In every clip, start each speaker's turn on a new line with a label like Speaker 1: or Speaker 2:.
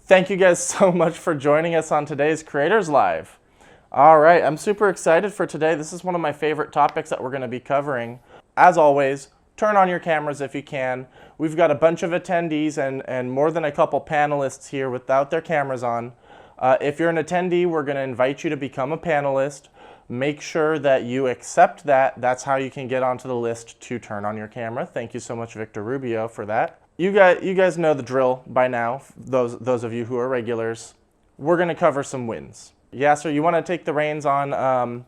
Speaker 1: Thank you guys so much for joining us on today's Creators Live. All right, I'm super excited for today. This is one of my favorite topics that we're going to be covering. As always, turn on your cameras if you can. We've got a bunch of attendees and more than a couple panelists here without their cameras on. If you're an attendee, we're going to invite you to become a panelist. Make sure that you accept that. That's how you can get onto the list to turn on your camera. Thank you so much, Victor Rubio, for that. You guys know the drill by now, those of you who are regulars. We're going to cover some wins. Yasser, you want to take the reins on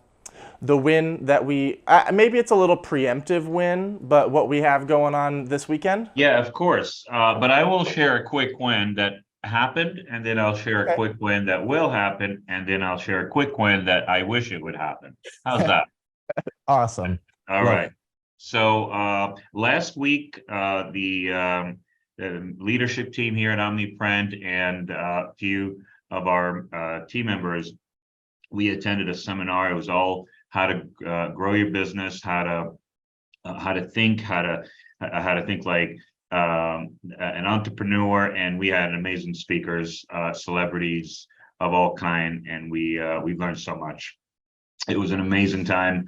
Speaker 1: the win that we, maybe it's a little preemptive win, but what we have going on this weekend?
Speaker 2: Yeah, of course. But I will share a quick win that happened, and then I'll share a quick win that will happen, and then I'll share a quick win that I wish it would happen. How's that?
Speaker 1: Awesome.
Speaker 2: All right. So last week, the leadership team here at OmniPrint and a few of our team members, we attended a seminar. It was all how to grow your business, how to think like an entrepreneur, and we had amazing speakers, celebrities of all kind, and we learned so much. It was an amazing time.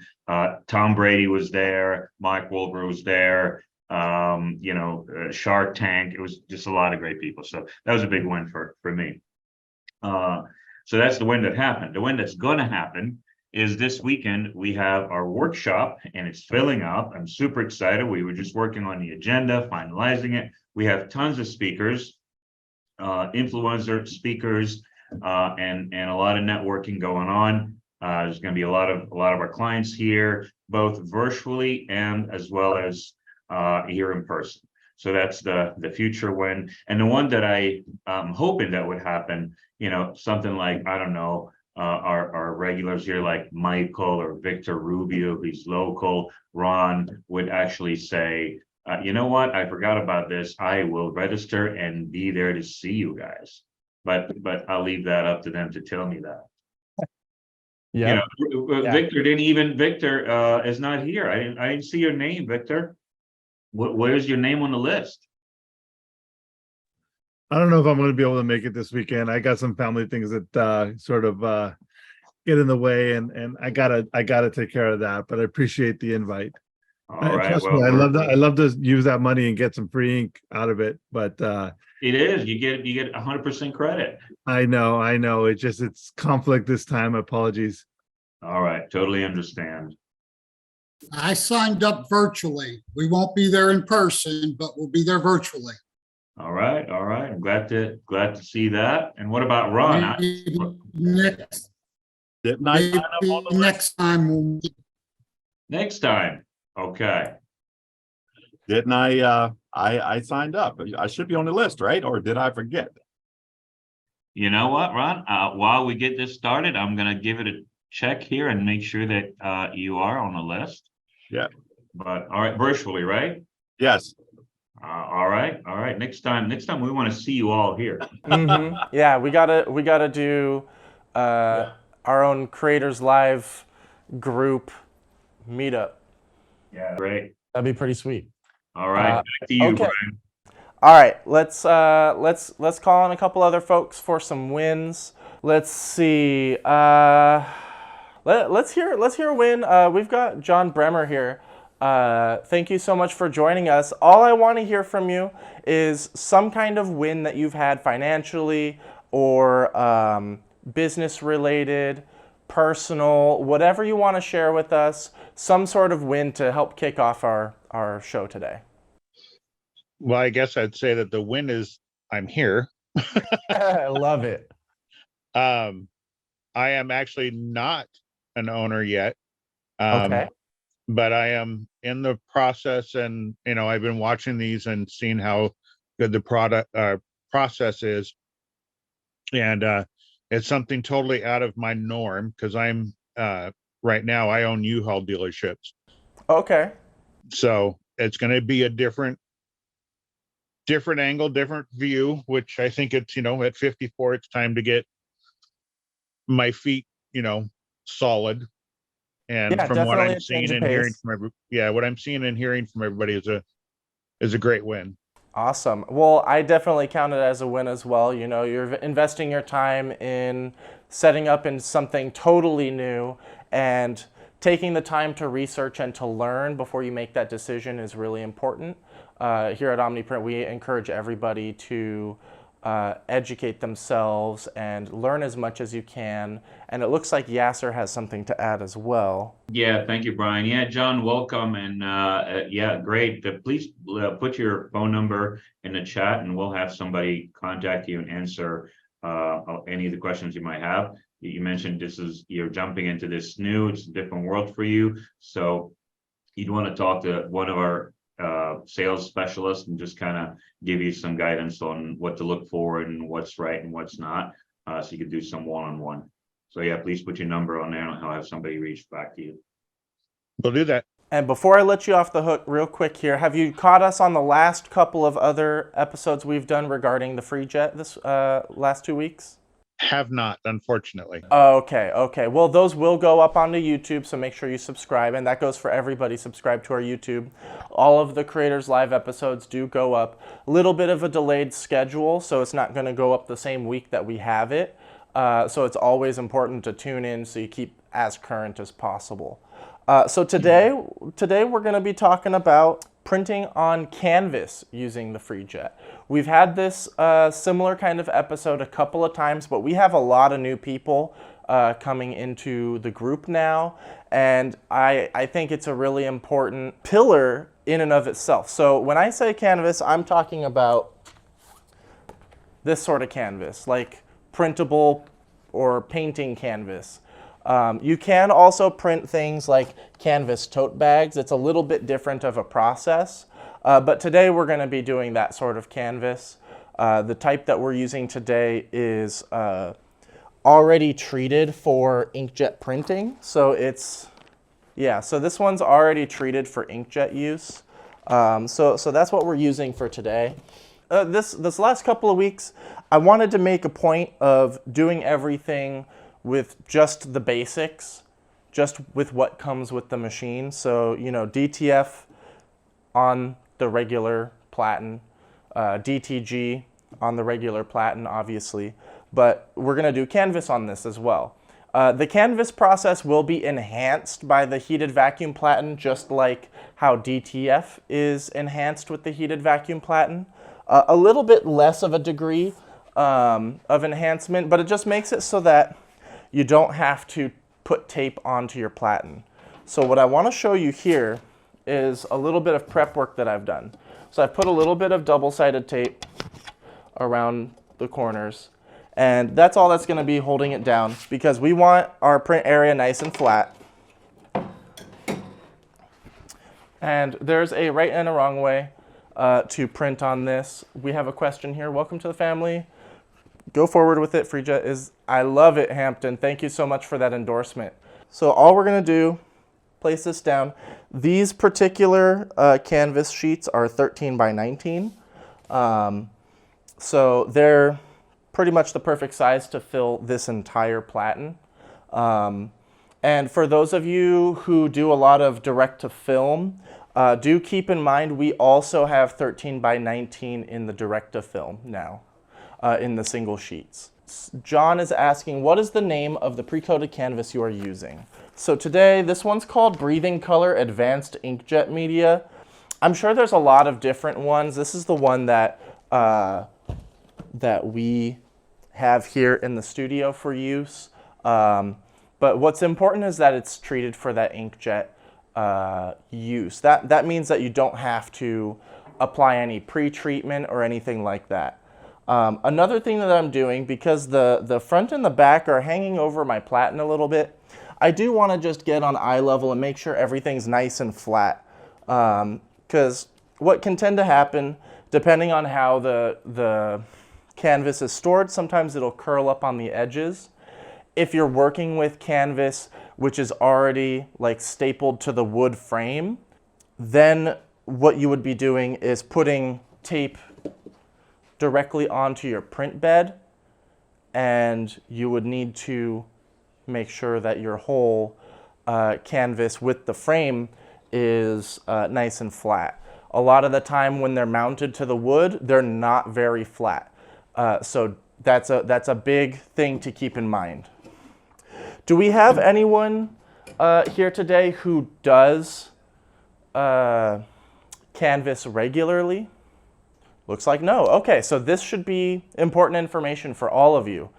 Speaker 2: Tom Brady was there, Mike Wolver was there, Shark Tank. It was just a lot of great people. So that was a big win for me. So that's the win that happened. The win that's going to happen is this weekend. We have our workshop and it's filling up. I'm super excited. We were just working on the agenda, finalizing it. We have tons of speakers, influencer speakers, and a lot of networking going on. There's going to be a lot of our clients here, both virtually and as well as here in person. So that's the future win. And the one that I'm hoping that would happen, something like, I don't know, our regulars here like Michael or Victor Rubio, who's local, Ron would actually say, you know what, I forgot about this. I will register and be there to see you guys. But I'll leave that up to them to tell me that. Yeah. Victor is not here. I didn't see your name, Victor. Where's your name on the list?
Speaker 3: I don't know if I'm going to be able to make it this weekend. I got some family things that sort of get in the way, and I gotta take care of that. But I appreciate the invite.
Speaker 2: All right.
Speaker 3: Trust me, I love to use that money and get some free ink out of it. But
Speaker 2: it is, you get 100% credit.
Speaker 3: I know. It's conflict this time. Apologies.
Speaker 2: All right, totally understand.
Speaker 4: I signed up virtually. We won't be there in person, but we'll be there virtually.
Speaker 2: All right. I'm glad to see that. And what about Ron?
Speaker 4: Next time.
Speaker 2: Next time. Okay.
Speaker 5: Didn't I signed up. I should be on the list, right? Or did I forget?
Speaker 2: You know what, Ron? While we get this started, I'm going to give it a check here and make sure that you are on the list.
Speaker 5: Yeah.
Speaker 2: But all right, virtually, right?
Speaker 5: Yes.
Speaker 2: All right. Next time we want to see you all here.
Speaker 1: Mm-hmm. Yeah, we gotta do our own Creators Live group meetup.
Speaker 2: Yeah, great.
Speaker 1: That'd be pretty sweet.
Speaker 2: All right, back to you,
Speaker 1: okay.
Speaker 2: Bryan.
Speaker 1: All right, let's call on a couple other folks for some wins. Let's see. Let's hear a win. We've got John Bremer here. Thank you so much for joining us. All I want to hear from you is some kind of win that you've had financially or business related, personal, whatever you want to share with us. Some sort of win to help kick off our show today.
Speaker 3: Well, I guess I'd say that the win is I'm here.
Speaker 1: I love it.
Speaker 3: I am actually not an owner yet.
Speaker 1: Okay.
Speaker 3: But I am in the process, and I've been watching these and seeing how good the process is, and it's something totally out of my norm because I'm right now I own U-Haul dealerships.
Speaker 1: Okay.
Speaker 3: So it's going to be a different angle, different view, which I think it's at 54, it's time to get my feet solid. And from what I'm seeing and hearing from what I'm seeing and hearing from everybody is a great win.
Speaker 1: Awesome. Well, I definitely count it as a win as well. You know, you're investing your time in setting up in something totally new, and taking the time to research and to learn before you make that decision is really important. Here at OmniPrint, we encourage everybody to educate themselves and learn as much as you can. And it looks like Yasser has something to add as well.
Speaker 2: Yeah, thank you, Brian. Yeah, John, welcome. And yeah, great. Please put your phone number in the chat and we'll have somebody contact you and answer any of the questions you might have. You mentioned you're jumping into this new, it's a different world for you. So you'd want to talk to one of our sales specialists and just kind of give you some guidance on what to look for and what's right and what's not. So you could do some one-on-one. So yeah, please put your number on there and I'll have somebody reach back to you.
Speaker 3: We'll do that.
Speaker 1: And before I let you off the hook real quick here, have you caught us on the last couple of other episodes we've done regarding the FreeJet this last 2 weeks?
Speaker 3: Have not, unfortunately.
Speaker 1: Okay, okay. Well, those will go up onto YouTube, so make sure you subscribe, and that goes for everybody. Subscribe to our YouTube. All of the Creators Live episodes do go up. A little bit of a delayed schedule, so it's not going to go up the same week that we have it. So it's always important to tune in so you keep as current as possible. So today we're going to be talking about printing on canvas using the FreeJet. We've had this similar kind of episode a couple of times, but we have a lot of new people coming into the group now, and I think it's a really important pillar in and of itself. So when I say canvas, I'm talking about this sort of canvas, like printable or painting canvas. You can also print things like canvas tote bags. It's a little bit different of a process, but today we're going to be doing that sort of canvas. The type that we're using today is already treated for inkjet printing. So so this one's already treated for inkjet use. So that's what we're using for today. This last couple of weeks, I wanted to make a point of doing everything with just the basics, just with what comes with the machine. So, you know, DTF on the regular platen, DTG on the regular platen, obviously, but we're going to do canvas on this as well. The canvas process will be enhanced by the heated vacuum platen, just like how DTF is enhanced with the heated vacuum platen. A little bit less of a degree of enhancement, but it just makes it so that you don't have to put tape onto your platen. So what I want to show you here is a little bit of prep work that I've done. So I've put a little bit of double-sided tape around the corners, and that's all that's going to be holding it down because we want our print area nice and flat. And there's a right and a wrong way to print on this. We have a question here. Welcome to the family. Go forward with it. FreeJet is, I love it, Hampton. Thank you so much for that endorsement. So all we're going to do, place this down. These particular canvas sheets are 13 by 19. So they're pretty much the perfect size to fill this entire platen. And for those of you who do a lot of direct to film, do keep in mind we also have 13 by 19 in the direct to film now. In the single sheets. John is asking, what is the name of the pre-coated canvas you are using? So today, this one's called Breathing Color Advanced Inkjet Media. I'm sure there's a lot of different ones. This is the one that we have here in the studio for use. But what's important is that it's treated for that inkjet use. That means that you don't have to apply any pre-treatment or anything like that. Another thing that I'm doing, because the front and the back are hanging over my platen a little bit, I do want to just get on eye level and make sure everything's nice and flat. Because what can tend to happen, depending on how the canvas is stored, sometimes it'll curl up on the edges. If you're working with canvas which is already like stapled to the wood frame, then what you would be doing is putting tape directly onto your print bed, and you would need to make sure that your whole canvas with the frame is nice and flat. a lot of the time when they're mounted to the wood, they're not very flat. So that's a big thing to keep in mind. Do we have anyone here today who does canvas regularly? Looks like no. Okay, so this should be important information for all of you.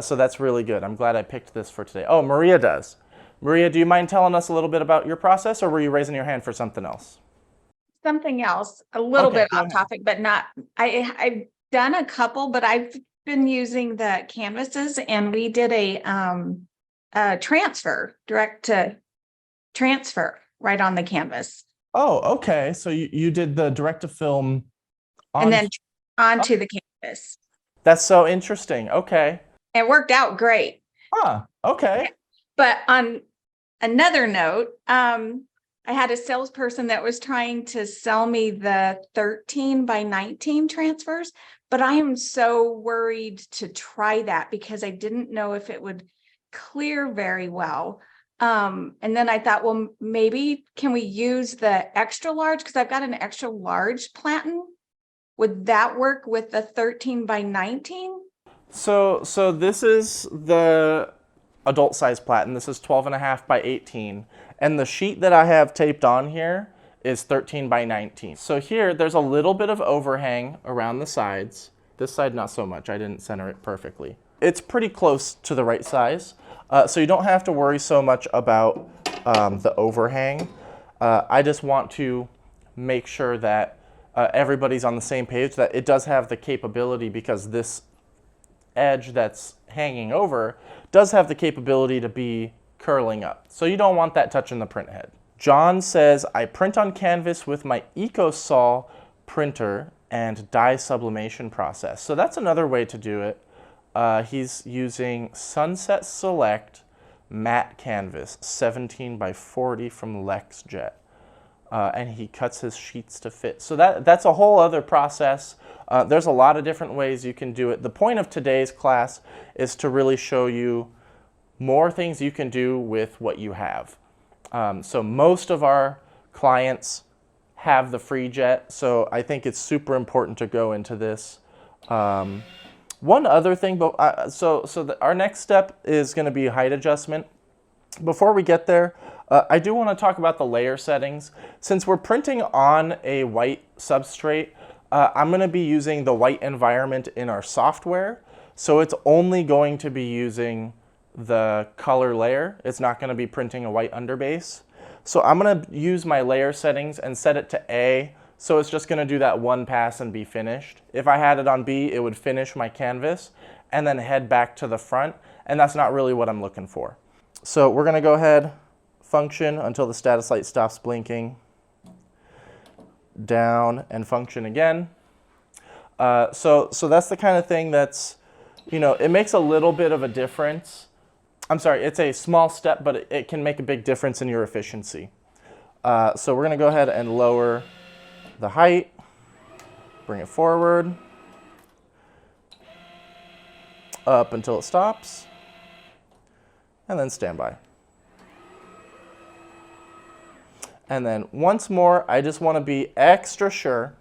Speaker 1: So that's really good. I'm glad I picked this for today. Oh, Maria does. Maria, do you mind telling us a little bit about your process, or were you raising your hand for something else?
Speaker 6: Something else, a little
Speaker 1: Okay,
Speaker 6: bit
Speaker 1: go
Speaker 6: off
Speaker 1: ahead.
Speaker 6: topic, but not, I've done a couple, but I've been using the canvases, and we did a transfer, direct to transfer right on the canvas,
Speaker 1: Oh, okay. So you did the direct to film on.
Speaker 6: and then onto the canvas.
Speaker 1: That's so interesting. Okay.
Speaker 6: It worked out great.
Speaker 1: Huh. Okay.
Speaker 6: But on another note, I had a salesperson that was trying to sell me the 13 by 19 transfers, but I am so worried to try that because I didn't know if it would clear very well. And then I thought, well, maybe can we use the extra large? Because I've got an extra large platen. Would that work with the 13 by 19?
Speaker 1: So this is the adult size platen. This is 12.5 by 18. And the sheet that I have taped on here is 13 by 19. So here, there's a little bit of overhang around the sides. This side, not so much. I didn't center it perfectly. It's pretty close to the right size. So you don't have to worry so much about the overhang. I just want to make sure that everybody's on the same page, that it does have the capability, because this edge that's hanging over does have the capability to be curling up. So you don't want that touching the print head. John says, I print on canvas with my EcoSol printer and dye sublimation process. So that's another way to do it. He's using Sunset Select matte canvas, 17 by 40 from LexJet. And he cuts his sheets to fit. So that's a whole other process. There's a lot of different ways you can do it. The point of today's class is to really show you more things you can do with what you have. So most of our clients have the FreeJet, so I think it's super important to go into this. One other thing, but our next step is going to be height adjustment. Before we get there, I do want to talk about the layer settings. Since we're printing on a white substrate, I'm going to be using the white environment in our software. So it's only going to be using the color layer. It's not going to be printing a white underbase. So I'm going to use my layer settings and set it to A. So it's just going to do that one pass and be finished. If I had it on B, it would finish my canvas and then head back to the front. And that's not really what I'm looking for. So we're going to go ahead, function until the status light stops blinking, down, and function again. So that's the kind of thing that's, it makes a little bit of a difference. I'm sorry, it's a small step, but it can make a big difference in your efficiency. So we're going to go ahead and lower the height, bring it forward, up until it stops, and then stand by. And then once more, I just want to be extra sure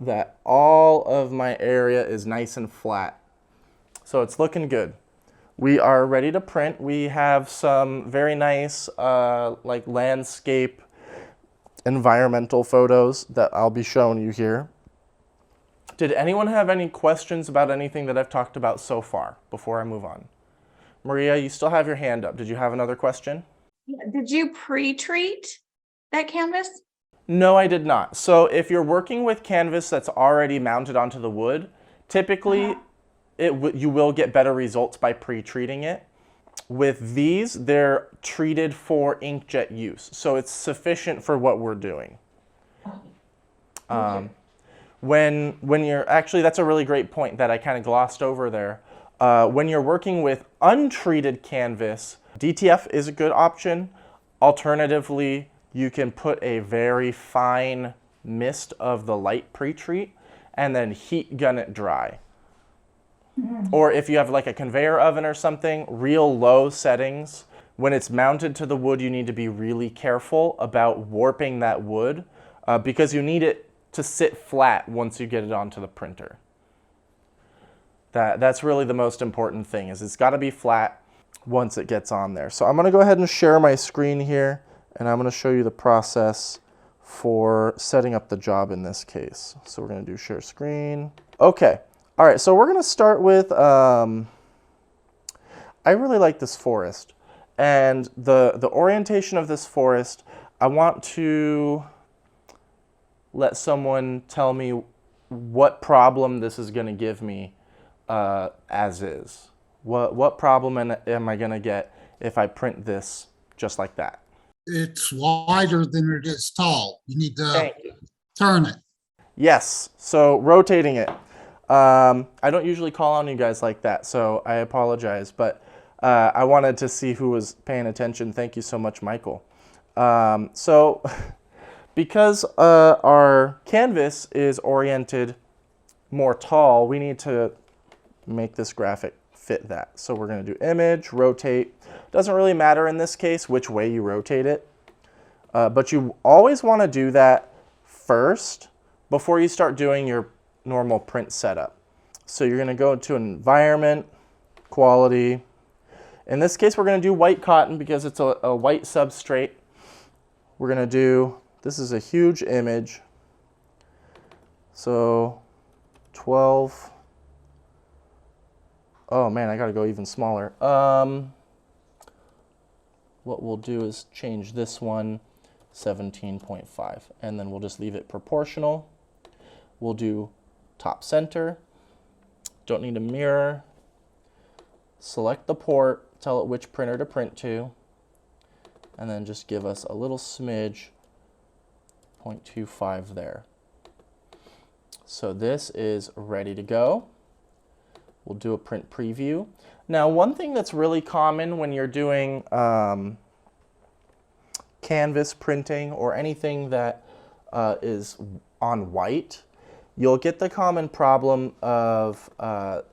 Speaker 1: that all of my area is nice and flat. So it's looking good. We are ready to print. We have some very nice like landscape environmental photos that I'll be showing you here. Did anyone have any questions about anything that I've talked about so far before I move on? Maria, you still have your hand up. Did you have another question?
Speaker 6: Did you pre-treat that canvas?
Speaker 1: No, I did not. So if you're working with canvas that's already mounted onto the wood, typically you will get better results by pre-treating it. With these, they're treated for inkjet use, so it's sufficient for what we're doing. When you're actually, that's a really great point that I kind of glossed over there. When you're working with untreated canvas, DTF is a good option. Alternatively, you can put a very fine mist of the light pre-treat and then heat gun it dry. Or if you have like a conveyor oven or something, real low settings, when it's mounted to the wood, you need to be really careful about warping that wood because you need it to sit flat once you get it onto the printer. That's really the most important thing, is it's got to be flat once it gets on there. So I'm going to go ahead and share my screen here, and I'm going to show you the process for setting up the job in this case. So we're going to do share screen. Okay. All right. So we're going to start with, I really like this forest, and the orientation of this forest, I want to let someone tell me what problem this is going to give me as is. What problem am I going to get if I print this just like that?
Speaker 4: It's wider than it is tall. You need to
Speaker 1: Thank you.
Speaker 4: turn it.
Speaker 1: Yes, so rotating it. I don't usually call on you guys like that, so I apologize, but I wanted to see who was paying attention. Thank you so much, Michael. So because our canvas is oriented more tall, we need to make this graphic fit that. So we're going to do image, rotate. Doesn't really matter in this case which way you rotate it, but you always want to do that first before you start doing your normal print setup. So you're going to go to environment, quality. In this case, we're going to do white cotton because it's a white substrate. We're going to do, this is a huge image, so 12. Oh man, I gotta go even smaller. What we'll do is change this one 17.5, and then we'll just leave it proportional. We'll do top center. Don't need a mirror. Select the port, tell it which printer to print to, and then just give us a little smidge, 0.25 there. So this is ready to go. We'll do a print preview. Now, one thing that's really common when you're doing canvas printing or anything that is on white, you'll get the common problem of,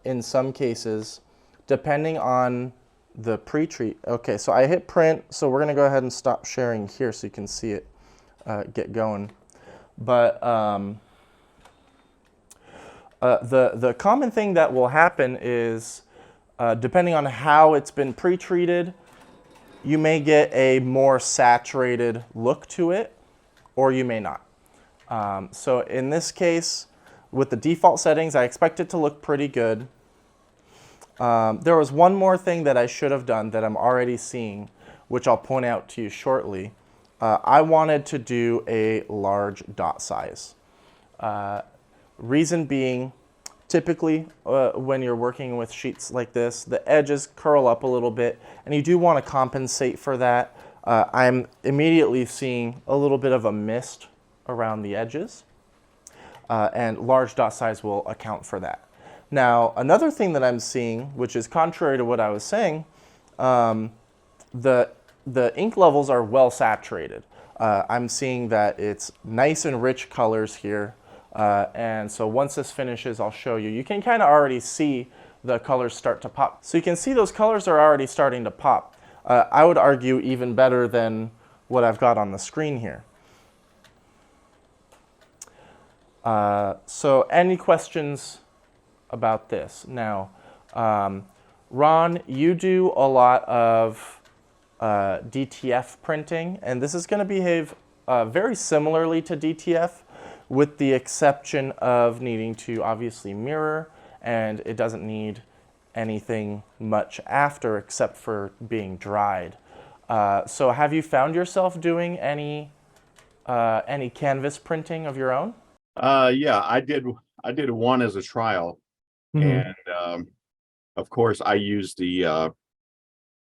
Speaker 1: in some cases, depending on the pre-treat. Okay, so I hit print, so we're gonna go ahead and stop sharing here so you can see it get going. But the common thing that will happen is, depending on how it's been pre-treated, you may get a more saturated look to it, or you may not. So in this case, with the default settings, I expect it to look pretty good. There was one more thing that I should have done that I'm already seeing, which I'll point out to you shortly. I wanted to do a large dot size. Reason being, typically when you're working with sheets like this, the edges curl up a little bit, and you do want to compensate for that. I'm immediately seeing a little bit of a mist around the edges, and large dot size will account for that. Now, another thing that I'm seeing, which is contrary to what I was saying, the ink levels are well saturated. I'm seeing that it's nice and rich colors here. And so once this finishes, I'll show you. You can kind of already see the colors start to pop. So you can see those colors are already starting to pop. I would argue even better than what I've got on the screen here. So any questions about this? Now, Ron, you do a lot of DTF printing, and this is going to behave very similarly to DTF, with the exception of needing to obviously mirror, and it doesn't need anything much after except for being dried. So have you found yourself doing any canvas printing of your own?
Speaker 5: Yeah, I did one as a trial. And of course I used the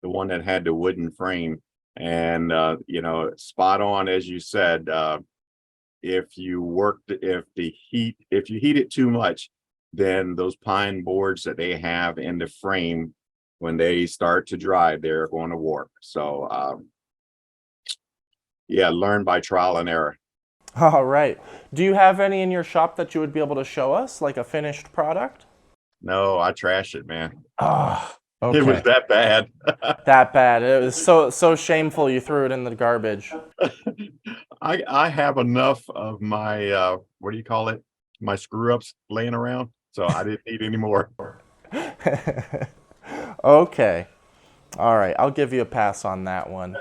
Speaker 5: one that had the wooden frame, and you know, spot on as you said. If you heat it too much, then those pine boards that they have in the frame, when they start to dry, they're going to warp. So yeah, learn by trial and error.
Speaker 1: All right. Do you have any in your shop that you would be able to show us, like a finished product?
Speaker 5: No, I trashed it, man.
Speaker 1: Ah, okay.
Speaker 5: It was that bad.
Speaker 1: That bad. It was so shameful you threw it in the garbage.
Speaker 5: I have enough of my, what do you call it? My screw ups laying around, so I didn't need any more.
Speaker 1: Okay. All right. I'll give you a pass on that one.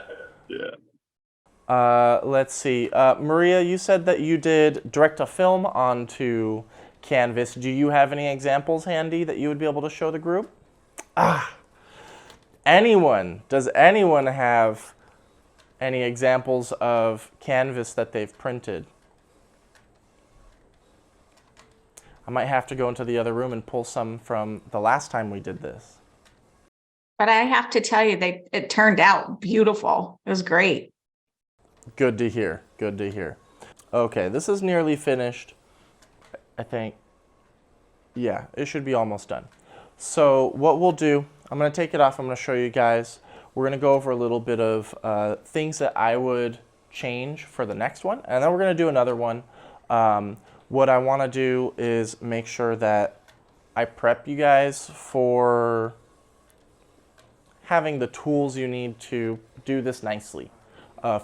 Speaker 5: Yeah.
Speaker 1: Let's see. Maria, you said that you did direct a film onto Canvas. Do you have any examples handy that you would be able to show the group? Anyone? Does anyone have any examples of Canvas that they've printed? I might have to go into the other room and pull some from the last time we did this.
Speaker 6: But I have to tell you, it turned out beautiful. It was great.
Speaker 1: Good to hear. Good to hear. Okay, this is nearly finished, I think. Yeah, it should be almost done. So what we'll do, I'm going to take it off. I'm going to show you guys. We're going to go over a little bit of things that I would change for the next one, and then we're going to do another one. What I want to do is make sure that I prep you guys for having the tools you need to do this nicely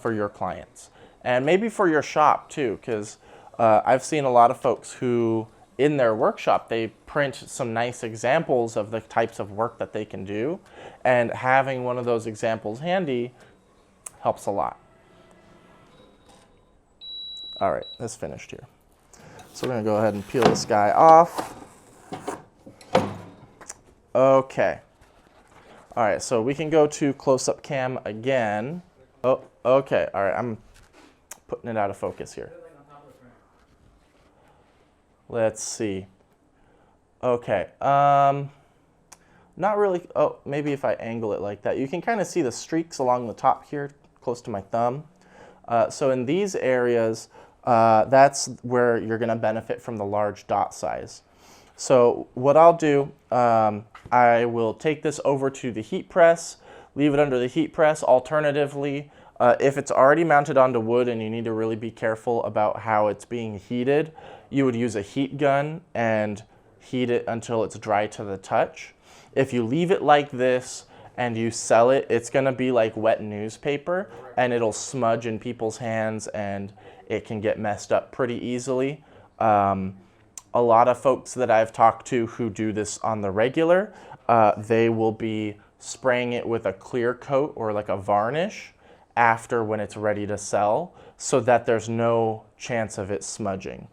Speaker 1: for your clients. And maybe for your shop too, because I've seen a lot of folks who, in their workshop, they print some nice examples of the types of work that they can do. And having one of those examples handy helps a lot. All right, that's finished here. So we're gonna go ahead and peel this guy off. Okay. All right, so we can go to close-up cam again. Oh, okay, all right, I'm putting it out of focus here. Let's see. Okay, not really, oh, maybe if I angle it like that. You can kind of see the streaks along the top here, close to my thumb. So in these areas, that's where you're gonna benefit from the large dot size. So what I'll do, I will take this over to the heat press, leave it under the heat press. Alternatively, if it's already mounted onto wood and you need to really be careful about how it's being heated, you would use a heat gun and heat it until it's dry to the touch. If you leave it like this and you sell it, it's gonna be like wet newspaper and it'll smudge in people's hands and it can get messed up pretty easily. A lot of folks that I've talked to who do this on the regular, they will be spraying it with a clear coat or like a varnish after when it's ready to sell so that there's no chance of it smudging.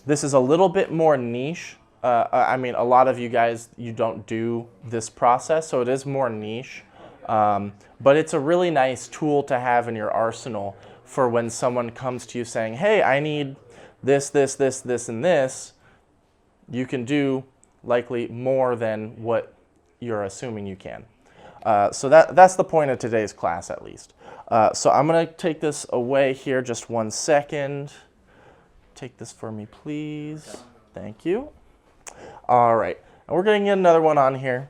Speaker 1: This is a little bit more niche. I mean, a lot of you guys, you don't do this process, so it is more niche. But it's a really nice tool to have in your arsenal for when someone comes to you saying, hey, I need this, this, this, this, and this. You can do likely more than what you're assuming you can. So that's the point of today's class, at least. So I'm going to take this away here just 1 second. Take this for me, please. Thank you. All right, and we're going to get another one on here.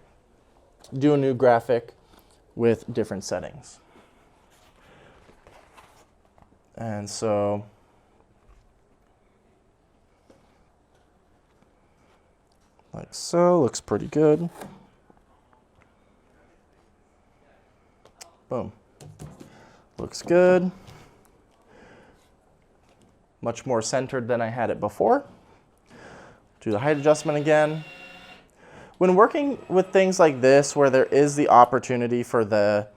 Speaker 1: Do a new graphic with different settings. And so like so, looks pretty good. Boom. Looks good. Much more centered than I had it before. Do the height adjustment again. When working with things like this, where there is the opportunity for the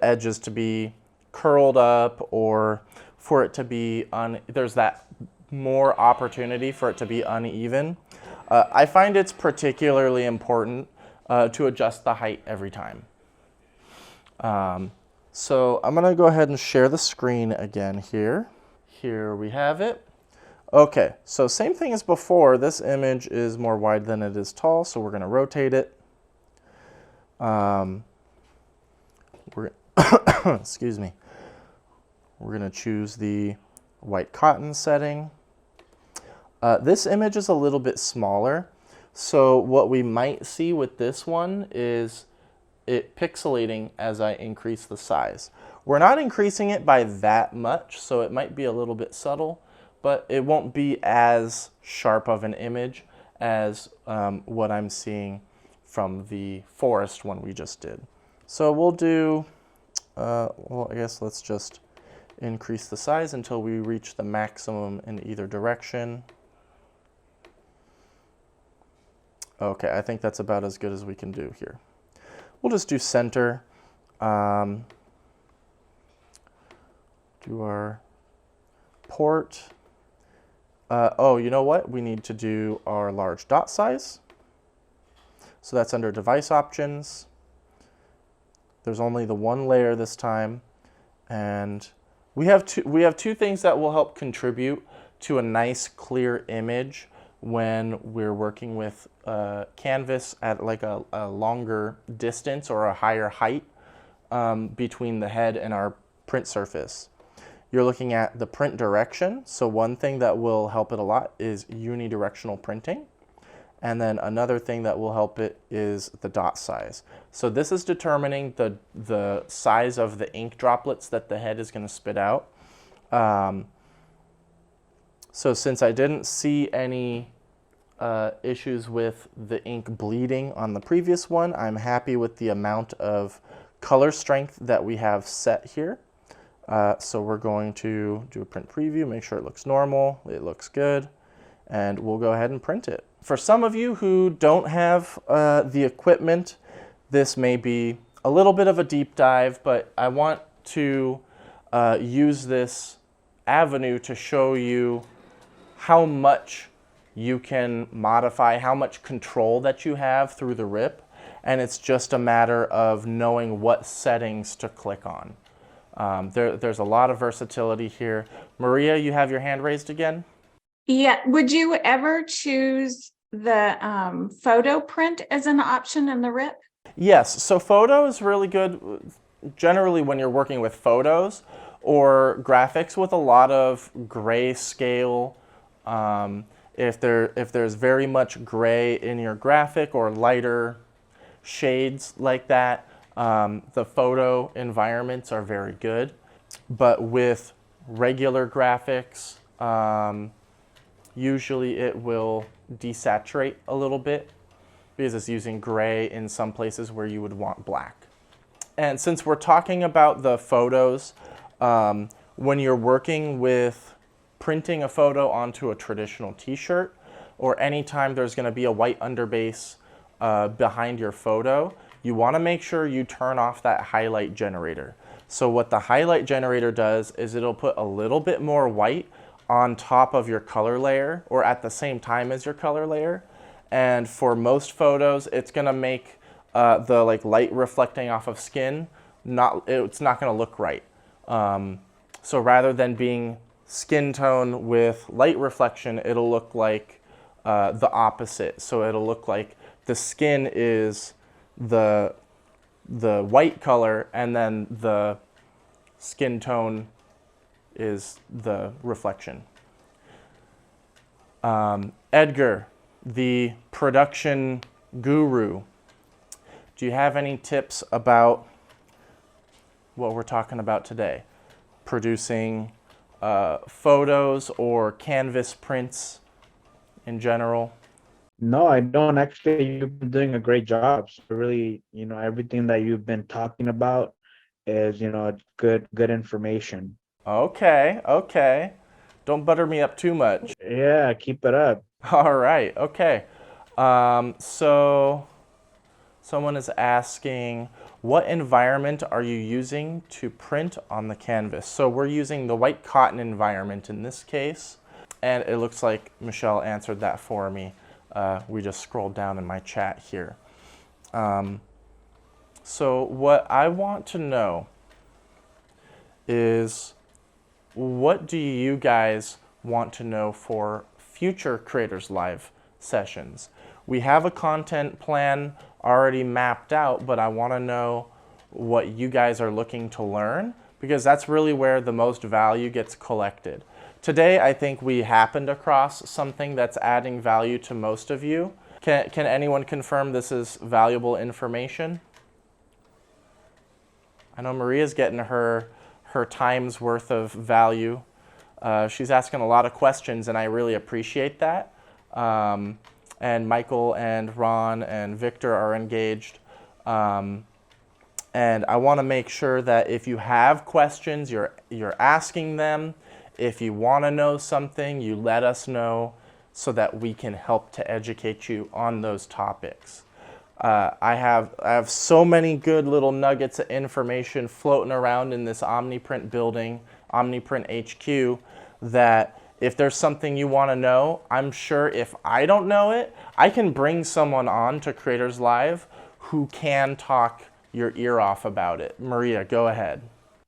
Speaker 1: edges to be curled up or for it to be, there's that more opportunity for it to be uneven, I find it's particularly important to adjust the height every time. So I'm going to go ahead and share the screen again here. Here we have it. Okay, so same thing as before. This image is more wide than it is tall, so we're going to rotate it. Excuse me. We're going to choose the white cotton setting. This image is a little bit smaller, so what we might see with this one is it pixelating as I increase the size. We're not increasing it by that much, so it might be a little bit subtle, but it won't be as sharp of an image as what I'm seeing from the forest one we just did. So we'll do, well, I guess let's just increase the size until we reach the maximum in either direction. Okay, I think that's about as good as we can do here. We'll just do center. Do our port. Oh, you know what? We need to do our large dot size. So that's under device options. There's only the one layer this time. And we have two things that will help contribute to a nice clear image when we're working with canvas at like a longer distance or a higher height between the head and our print surface. You're looking at the print direction. So one thing that will help it a lot is unidirectional printing. And then another thing that will help it is the dot size. So this is determining the size of the ink droplets that the head is going to spit out. So since I didn't see any issues with the ink bleeding on the previous one, I'm happy with the amount of color strength that we have set here. So we're going to do a print preview, make sure it looks normal, it looks good, and we'll go ahead and print it. For some of you who don't have the equipment, this may be a little bit of a deep dive, but I want to use this avenue to show you how much you can modify, how much control that you have through the RIP, and it's just a matter of knowing what settings to click on. There's a lot of versatility here. Maria, you have your hand raised again?
Speaker 6: Yeah, would you ever choose the photo print as an option in the RIP?
Speaker 1: Yes, so photo is really good generally when you're working with photos or graphics with a lot of grayscale. If there's very much gray in your graphic or lighter shades like that, the photo environments are very good. But with regular graphics, usually it will desaturate a little bit because it's using gray in some places where you would want black. And since we're talking about the photos, when you're working with printing a photo onto a traditional t-shirt, or anytime there's going to be a white underbase behind your photo, you want to make sure you turn off that highlight generator. So what the highlight generator does is it'll put a little bit more white on top of your color layer or at the same time as your color layer. And for most photos, it's going to make the light reflecting off of skin, it's not going to look right. So rather than being skin tone with light reflection, it'll look like the opposite. So it'll look like the skin is the white color and then the skin tone is the reflection. Edgar, the production guru, do you have any tips about what we're talking about today? Producing photos or canvas prints in general?
Speaker 7: No, I don't. Actually, you've been doing a great job. So really, everything that you've been talking about is, good information.
Speaker 1: Okay, okay. Don't butter me up too much.
Speaker 7: Yeah, keep it up.
Speaker 1: All right, okay. So someone is asking, what environment are you using to print on the canvas? So we're using the white cotton environment in this case, and it looks like Michelle answered that for me. We just scrolled down in my chat here. So what I want to know is, what do you guys want to know for future Creators Live sessions? We have a content plan already mapped out, but I want to know what you guys are looking to learn, because that's really where the most value gets collected. Today, I think we happened across something that's adding value to most of you. Can anyone confirm this is valuable information? I know Maria's getting her time's worth of value. She's asking a lot of questions, and I really appreciate that. And Michael and Ron and Victor are engaged. And I want to make sure that if you have questions, you're asking them. If you want to know something, you let us know so that we can help to educate you on those topics. I have so many good little nuggets of information floating around in this OmniPrint building, OmniPrint HQ, that if there's something you want to know, I'm sure if I don't know it, I can bring someone on to Creators Live who can talk your ear off about it. Maria, go ahead.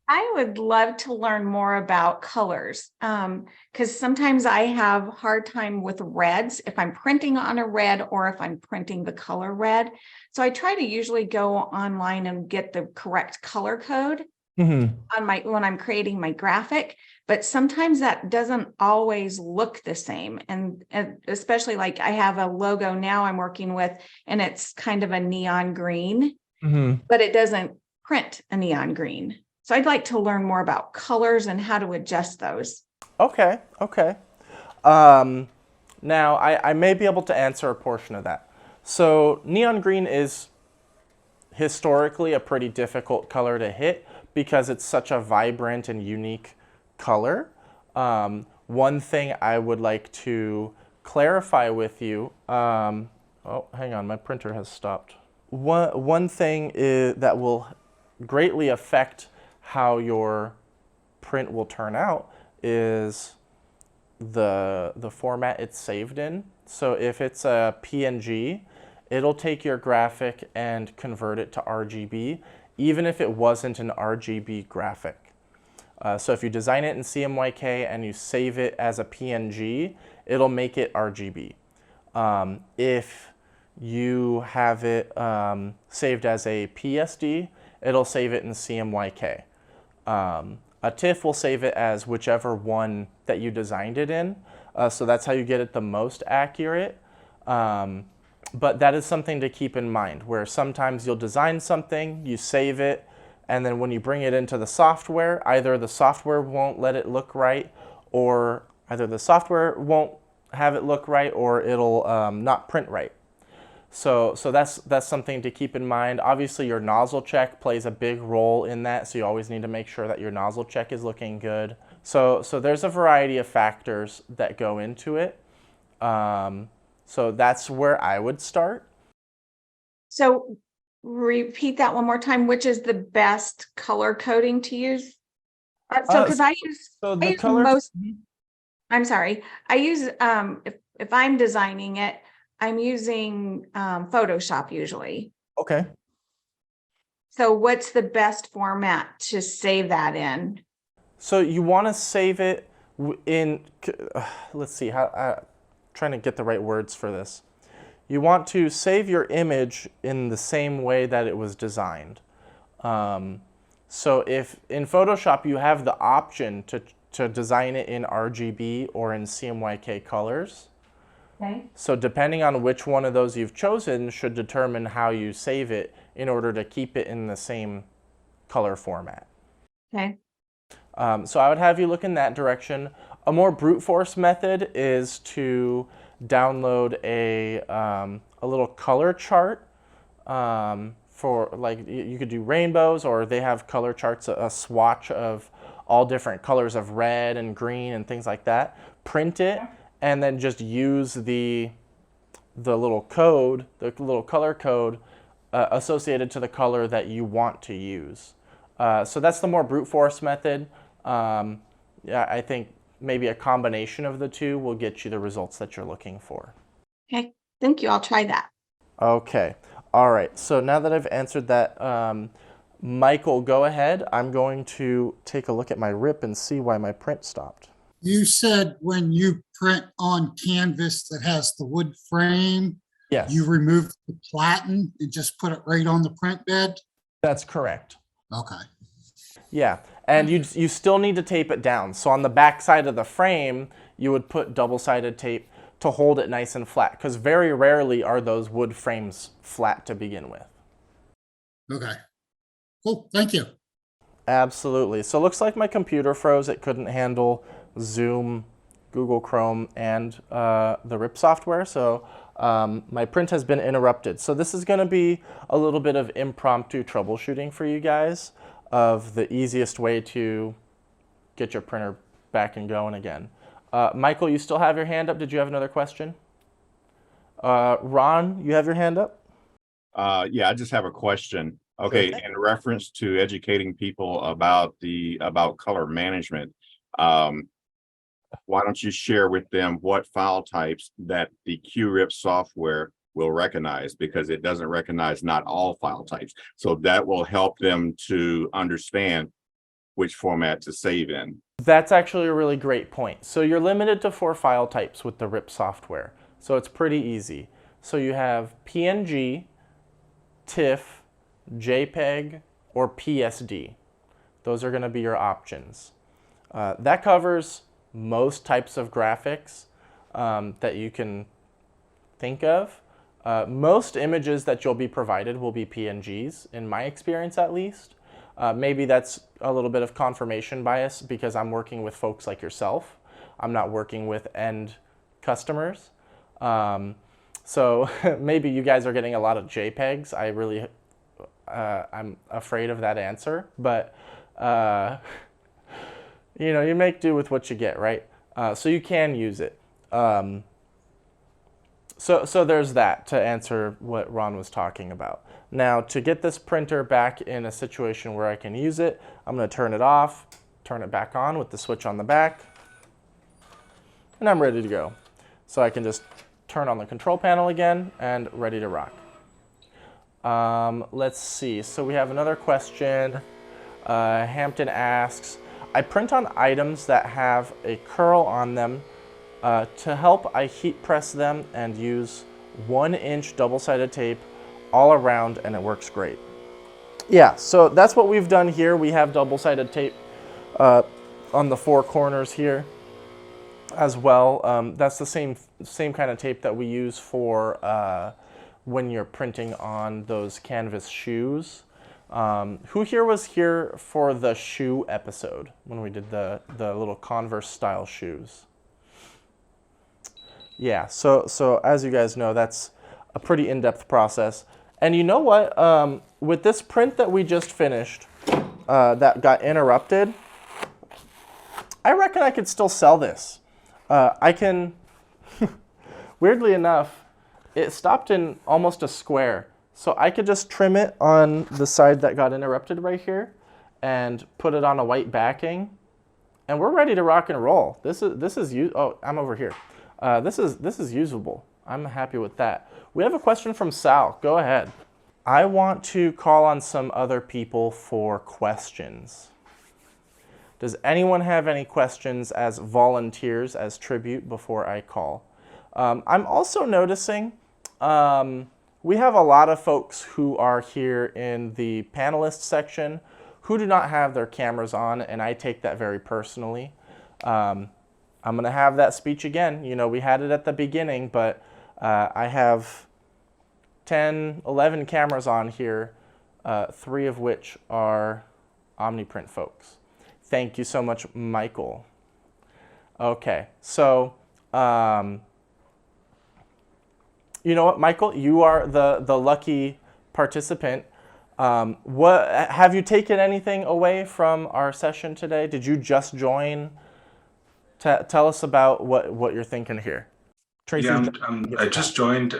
Speaker 6: I would love to learn more about colors, because sometimes I have a hard time with reds if I'm printing on a red or if I'm printing the color red. So I try to usually go online and get the correct color code on when I'm creating my graphic, but sometimes that doesn't always look the same. And especially like I have a logo now I'm working with, and it's kind of a neon green, but it doesn't print a neon green. So I'd like to learn more about colors and how to adjust those.
Speaker 1: Okay. Now, I may be able to answer a portion of that. So neon green is historically a pretty difficult color to hit because it's such a vibrant and unique color. One thing I would like to clarify with you, oh, hang on, my printer has stopped. One thing that will greatly affect how your print will turn out is the format it's saved in. So if it's a PNG, it'll take your graphic and convert it to RGB, even if it wasn't an RGB graphic. So if you design it in CMYK and you save it as a PNG, it'll make it RGB. If you have it saved as a PSD, it'll save it in CMYK. A TIFF will save it as whichever one that you designed it in. So that's how you get it the most accurate. But that is something to keep in mind, where sometimes you'll design something, you save it, and then when you bring it into the software, either the software won't let it look right, or either the software won't have it look right, or it'll not print right. So that's something to keep in mind. Obviously, your nozzle check plays a big role in that, so you always need to make sure that your nozzle check is looking good. So there's a variety of factors that go into it. So that's where I would start.
Speaker 6: So repeat that one more time. Which is the best color coding to use? Because I use,
Speaker 1: so
Speaker 6: I
Speaker 1: the
Speaker 6: use
Speaker 1: color.
Speaker 6: most. I'm sorry. I use if I'm designing it, I'm using Photoshop usually.
Speaker 1: Okay.
Speaker 6: So what's the best format to save that in?
Speaker 1: So you want to save it in. Let's see how. Trying to get the right words for this. You want to save your image in the same way that it was designed. So if in Photoshop you have the option to design it in RGB or in CMYK colors.
Speaker 6: Okay.
Speaker 1: So depending on which one of those you've chosen should determine how you save it in order to keep it in the same color format.
Speaker 6: Okay.
Speaker 1: So I would have you look in that direction. A more brute force method is to download a little color chart for, like, you could do rainbows, or they have color charts, a swatch of all different colors of red and green and things like that. Print it and then just use the little code, the little color code associated to the color that you want to use. So that's the more brute force method. Yeah, I think maybe a combination of the two will get you the results that you're looking for.
Speaker 6: Okay. Thank you. I'll try that.
Speaker 1: Okay. All right. So now that I've answered that, Michael, go ahead. I'm going to take a look at my RIP and see why my print stopped.
Speaker 4: You said when you print on canvas that has the wood frame,
Speaker 1: Yes.
Speaker 4: you remove the platen and just put it right on the print bed?
Speaker 1: That's correct.
Speaker 4: Okay.
Speaker 1: Yeah, and you still need to tape it down. So on the back side of the frame, you would put double-sided tape to hold it nice and flat, because very rarely are those wood frames flat to begin with.
Speaker 4: Okay. Cool. Thank you.
Speaker 1: Absolutely. So it looks like my computer froze. It couldn't handle Zoom, Google Chrome, and the RIP software. So My print has been interrupted. So this is going to be a little bit of impromptu troubleshooting for you guys of the easiest way to get your printer back and going again. Michael, you still have your hand up. Did you have another question? Ron, you have your hand up?
Speaker 5: Yeah, I just have a question. Okay, in reference to educating people about color management, why don't you share with them what file types that the QRIP software will recognize, because it doesn't recognize not all file types. So that will help them to understand which format to save in.
Speaker 1: That's actually a really great point. So you're limited to 4 file types with the RIP software. So it's pretty easy. So you have PNG, TIFF, JPEG, or PSD. Those are going to be your options. That covers most types of graphics that you can think of. Most images that you'll be provided will be PNGs, in my experience at least. Maybe that's a little bit of confirmation bias because I'm working with folks like yourself. I'm not working with end customers. So maybe you guys are getting a lot of JPEGs. I'm afraid of that answer, but you know, you make do with what you get, right? So you can use it. So there's that to answer what Ron was talking about. Now, to get this printer back in a situation where I can use it, I'm going to turn it off, turn it back on with the switch on the back, and I'm ready to go. So I can just turn on the control panel again and ready to rock. Let's see. So we have another question. Hampton asks, I print on items that have a curl on them. To help, I heat press them and use 1-inch double-sided tape all around, and it works great. Yeah, so that's what we've done here. We have double-sided tape on the 4 corners here as well. That's the same kind of tape that we use for when you're printing on those canvas shoes. Who here was here for the shoe episode when we did the little Converse style shoes? Yeah, so as you guys know, that's a pretty in-depth process. And you know what? With this print that we just finished that got interrupted, I reckon I could still sell this. I can, weirdly enough, it stopped in almost a square. So I could just trim it on the side that got interrupted right here and put it on a white backing. And we're ready to rock and roll. This is oh, I'm over here. This is usable. I'm happy with that. We have a question from Sal. Go ahead. I want to call on some other people for questions. Does anyone have any questions as volunteers, as tribute before I call? I'm also noticing we have a lot of folks who are here in the panelist section who do not have their cameras on, and I take that very personally. I'm going to have that speech again. You know, we had it at the beginning, but I have 10, 11 cameras on here, 3 of which are OmniPrint folks. Thank you so much, Michael. Okay, so you know what, Michael? You are the lucky participant. What have you taken anything away from our session today? Did you just join? Tell us about what you're thinking here. Tracy,
Speaker 8: yeah, I just joined,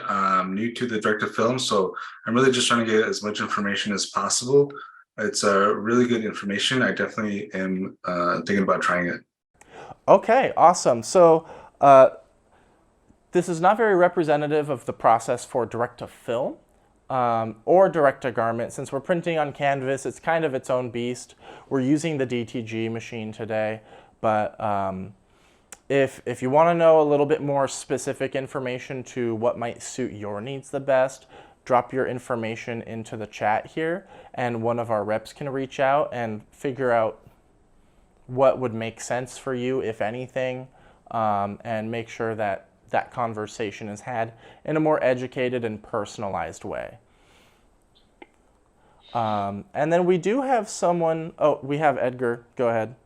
Speaker 8: new to the director film, so I'm really just trying to get as much information as possible. It's really good information. I definitely am thinking about trying it.
Speaker 1: Okay, awesome. So this is not very representative of the process for direct-to-film or direct-to-garment. Since we're printing on canvas, it's kind of its own beast. We're using the DTG machine today, but if you want to know a little bit more specific information to what might suit your needs the best, drop your information into the chat here, and one of our reps can reach out and figure out what would make sense for you, if anything, and make sure that that conversation is had in a more educated and personalized way. And then we do have someone, oh, we have Edgar. Go ahead.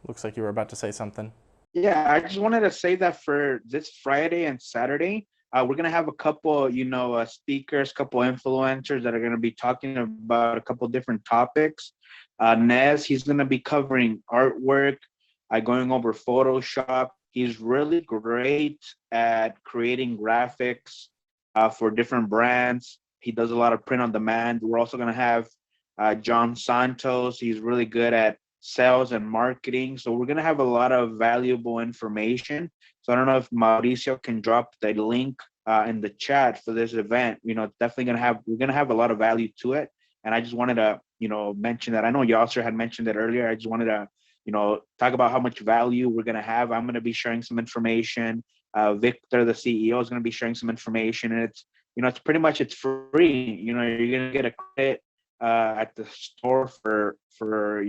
Speaker 1: Looks like you were about to say something.
Speaker 7: Yeah, I just wanted to say that for this Friday and Saturday, We're gonna have a couple, speakers, couple influencers that are gonna be talking about a couple different topics. Nez, he's gonna be covering artwork, going over Photoshop. He's really great at creating graphics for different brands. He does a lot of print on demand. We're also gonna have John Santos. He's really good at sales and marketing. So we're gonna have a lot of valuable information. So I don't know if Mauricio can drop the link in the chat for this event. It's definitely we're gonna have a lot of value to it. And I just wanted to, mention that. I know Yasser had mentioned it earlier. I just wanted to, talk about how much value we're gonna have. I'm gonna be sharing some information. Victor, the CEO, is gonna be sharing some information, and it's pretty much it's free. You're gonna get a credit at the store for whatever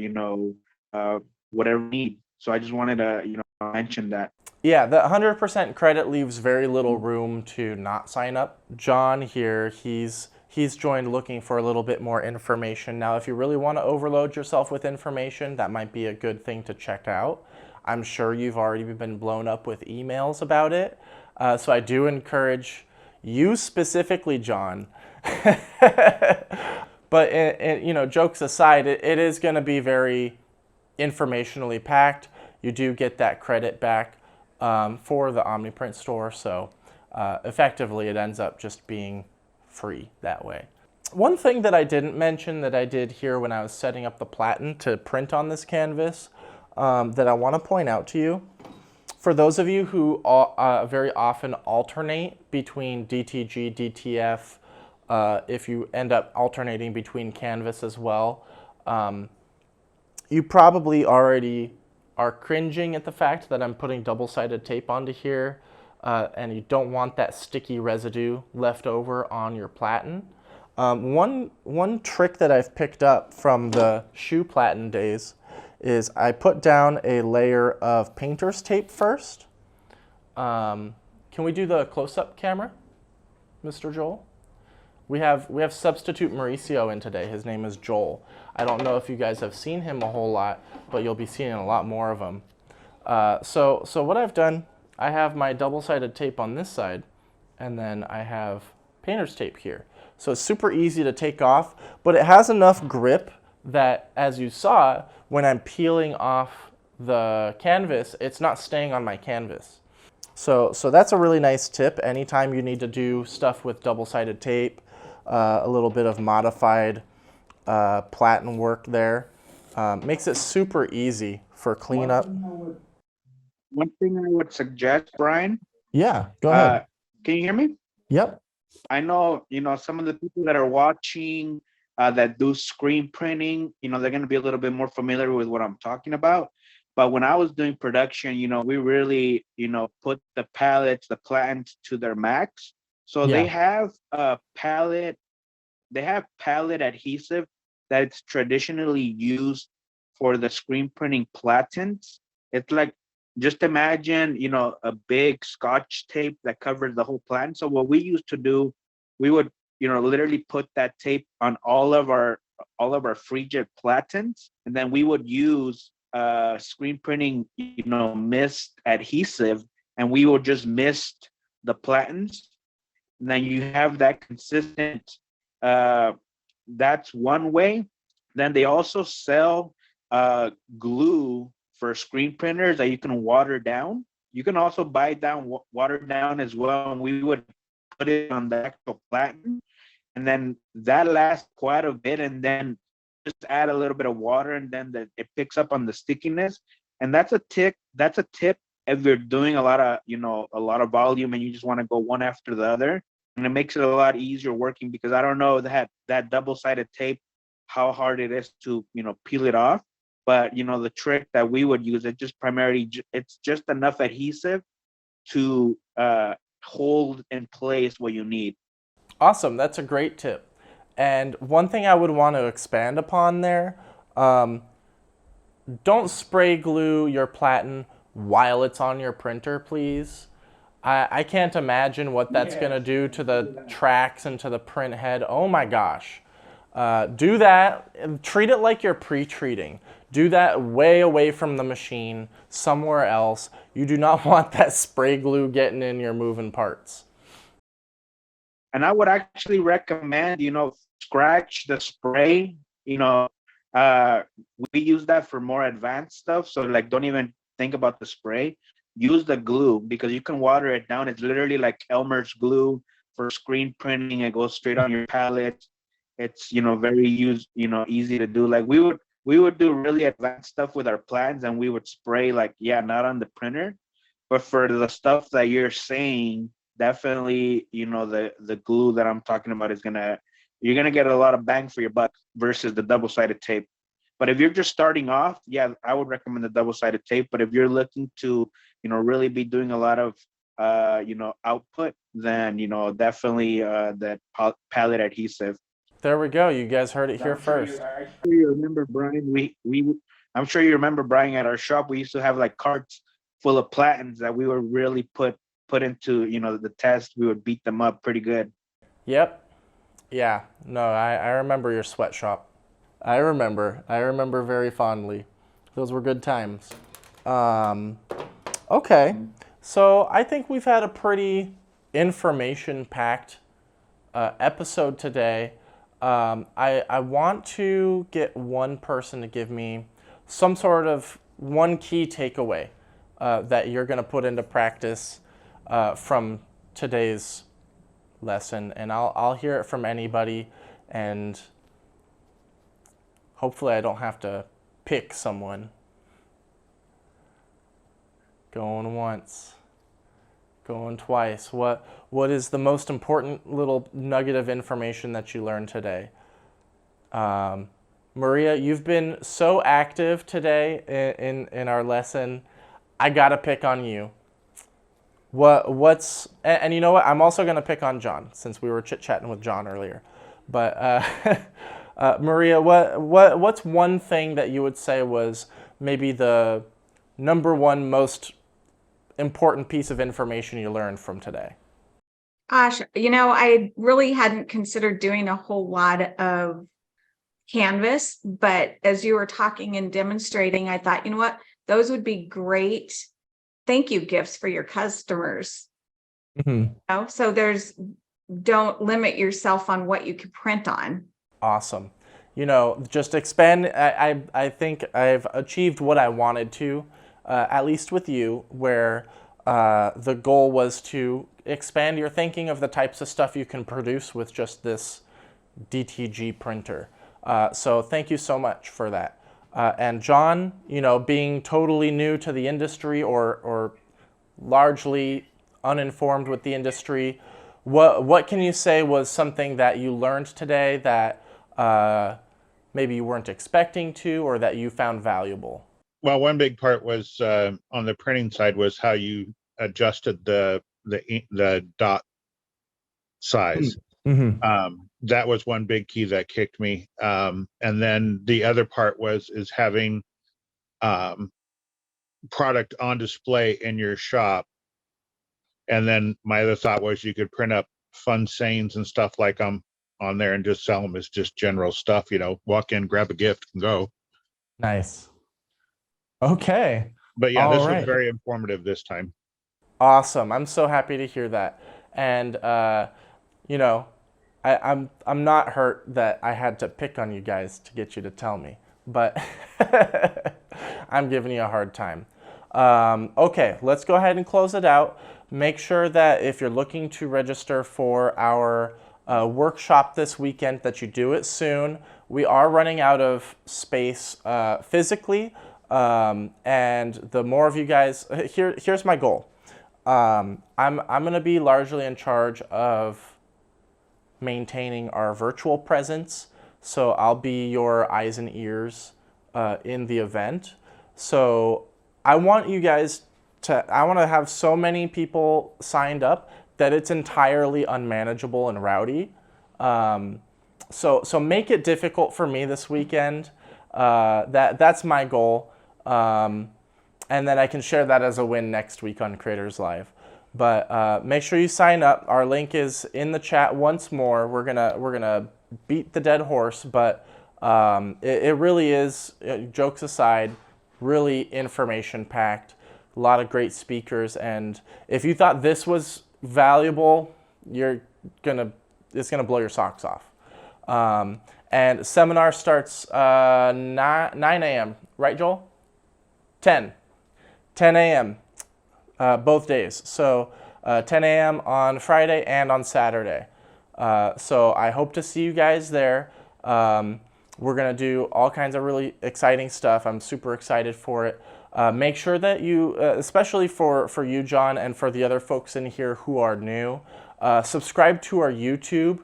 Speaker 7: you need. So I just wanted to mention that.
Speaker 1: Yeah, the 100% credit leaves very little room to not sign up. John here, he's joined looking for a little bit more information. Now, if you really want to overload yourself with information, that might be a good thing to check out. I'm sure you've already been blown up with emails about it. So I do encourage you specifically, John. But jokes aside, it is going to be very informationally packed. You do get that credit back for the OmniPrint store, so effectively it ends up just being free that way. One thing that I didn't mention that I did here when I was setting up the platen to print on this canvas that I want to point out to you, for those of you who very often alternate between DTG, DTF, if you end up alternating between canvas as well, you probably already are cringing at the fact that I'm putting double-sided tape onto here, and you don't want that sticky residue left over on your platen. One trick that I've picked up from the shoe platen days is I put down a layer of painter's tape first. Can we do the close-up camera, Mr. Joel? We have substitute Mauricio in today. His name is Joel. I don't know if you guys have seen him a whole lot, but you'll be seeing a lot more of him. So what I've done, I have my double-sided tape on this side, and then I have painter's tape here. So it's super easy to take off, but it has enough grip that, as you saw, when I'm peeling off the canvas, it's not staying on my canvas. So that's a really nice tip. Anytime you need to do stuff with double-sided tape, a little bit of modified platen work there, makes it super easy for cleanup.
Speaker 7: One thing I would suggest, Brian.
Speaker 1: Yeah, go ahead.
Speaker 7: Can you hear me?
Speaker 1: Yep.
Speaker 7: I know, some of the people that are watching that do screen printing, they're going to be a little bit more familiar with what I'm talking about. But when I was doing production, we really, put the pallets, the platens to their max. So
Speaker 1: Yeah.
Speaker 7: they have pallet adhesive that's traditionally used for the screen printing platens. It's like, just imagine, a big Scotch tape that covers the whole platen. So what we used to do, we would, literally put that tape on all of our FreeJet platens, and then we would use screen printing, mist adhesive, and we would just mist the platens. And then you have that consistent, that's one way. Then they also sell glue for screen printers that you can water down. You can also buy down, water down as well. And we would put it on the actual platen. And then that lasts quite a bit. And then just add a little bit of water, and then it picks up on the stickiness. And that's a tip if you're doing a lot of volume and you just want to go one after the other. And it makes it a lot easier working, because I don't know that double-sided tape, how hard it is to, peel it off. But, the trick that we would use, it's just enough adhesive to hold in place what you need.
Speaker 1: Awesome. That's a great tip. And one thing I would want to expand upon there, don't spray glue your platen while it's on your printer, please. I can't imagine what that's going to do to the tracks and to the print head. Oh my gosh. Do that. Treat it like you're pre-treating. Do that way away from the machine, somewhere else. You do not want that spray glue getting in your moving parts.
Speaker 7: And I would actually recommend, scratch the spray, we use that for more advanced stuff. So like, don't even think about the spray. Use the glue because you can water it down. It's literally like Elmer's glue for screen printing. It goes straight on your palette. It's very easy to do. Like we would do really advanced stuff with our plans, and we would spray like, yeah, not on the printer, but for the stuff that you're saying, definitely, the glue that I'm talking about you're gonna get a lot of bang for your buck versus the double-sided tape. But if you're just starting off, yeah, I would recommend the double-sided tape. But if you're looking to, really be doing a lot of, output, then, definitely that palette adhesive.
Speaker 1: There we go. You guys heard it here first.
Speaker 7: I'm sure you remember, Brian. I'm sure you remember, Brian. At our shop, we used to have like carts full of platens that we would really put into, the test. We would beat them up pretty good.
Speaker 1: Yep. Yeah. No, I remember your sweatshop. I remember very fondly. Those were good times. Okay. So I think we've had a pretty information-packed episode today. I want to get one person to give me some sort of one key takeaway that you're going to put into practice from today's lesson, and I'll hear it from anybody, and hopefully I don't have to pick someone. Going once, going twice. What is the most important little nugget of information that you learned today? Maria, you've been so active today in our lesson. I gotta pick on you. And you know what? I'm also gonna pick on John since we were chit-chatting with John earlier. But Maria, what's one thing that you would say was maybe the number one most important piece of information you learned from today?
Speaker 6: Gosh, I really hadn't considered doing a whole lot of canvas, but as you were talking and demonstrating, I thought, you know what, those would be great thank you gifts for your customers.
Speaker 1: Mm-hmm.
Speaker 6: So don't limit yourself on what you can print on.
Speaker 1: Awesome. Just expand. I think I've achieved what I wanted to, at least with you, where the goal was to expand your thinking of the types of stuff you can produce with just this DTG printer. So thank you so much for that. And John, being totally new to the industry or largely uninformed with the industry, what can you say was something that you learned today that maybe you weren't expecting to, or that you found valuable?
Speaker 3: Well, one big part was on the printing side was how you adjusted the dot size.
Speaker 1: Mm-hmm.
Speaker 3: That was one big key that kicked me. And then the other part is having product on display in your shop. And then my other thought was you could print up fun sayings and stuff like on there and just sell them as just general stuff, walk in, grab a gift and go.
Speaker 1: Nice. Okay.
Speaker 3: But yeah,
Speaker 1: All
Speaker 3: this
Speaker 1: right.
Speaker 3: was very informative this time.
Speaker 1: Awesome. I'm so happy to hear that. And, I'm not hurt that I had to pick on you guys to get you to tell me, but I'm giving you a hard time. Okay, let's go ahead and close it out. Make sure that if you're looking to register for our workshop this weekend, that you do it soon. We are running out of space physically, and the more of you guys, here's my goal. I'm going to be largely in charge of maintaining our virtual presence, so I'll be your eyes and ears in the event. So I want you guys I want to have so many people signed up that it's entirely unmanageable and rowdy. So make it difficult for me this weekend. That's my goal. And then I can share that as a win next week on Creators Live. But make sure you sign up. Our link is in the chat once more. We're gonna beat the dead horse, but it really is, jokes aside, really information packed. A lot of great speakers, and if you thought this was valuable, you're gonna it's gonna blow your socks off. And seminar starts 9 a.m. Right, Joel? 10 a.m. Both days. So 10 a.m. on Friday and on Saturday. So I hope to see you guys there. We're going to do all kinds of really exciting stuff. I'm super excited for it. Make sure that you, especially for you, John, and for the other folks in here who are new, subscribe to our YouTube.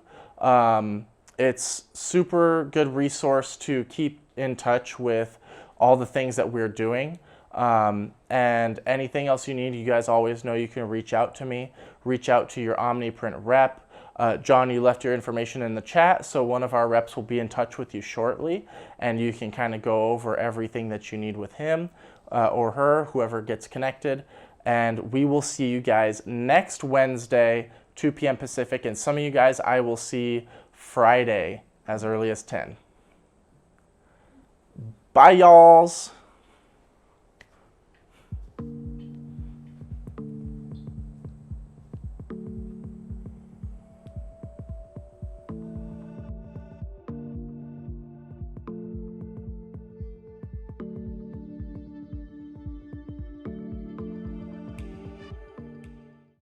Speaker 1: It's super good resource to keep in touch with all the things that we're doing. And anything else you need, you guys always know you can reach out to me. Reach out to your OmniPrint rep. John, you left your information in the chat, so one of our reps will be in touch with you shortly, and you can kind of go over everything that you need with him or her, whoever gets connected. And we will see you guys next Wednesday, 2 p.m. Pacific, and some of you guys I will see Friday as early as 10. Bye, y'alls.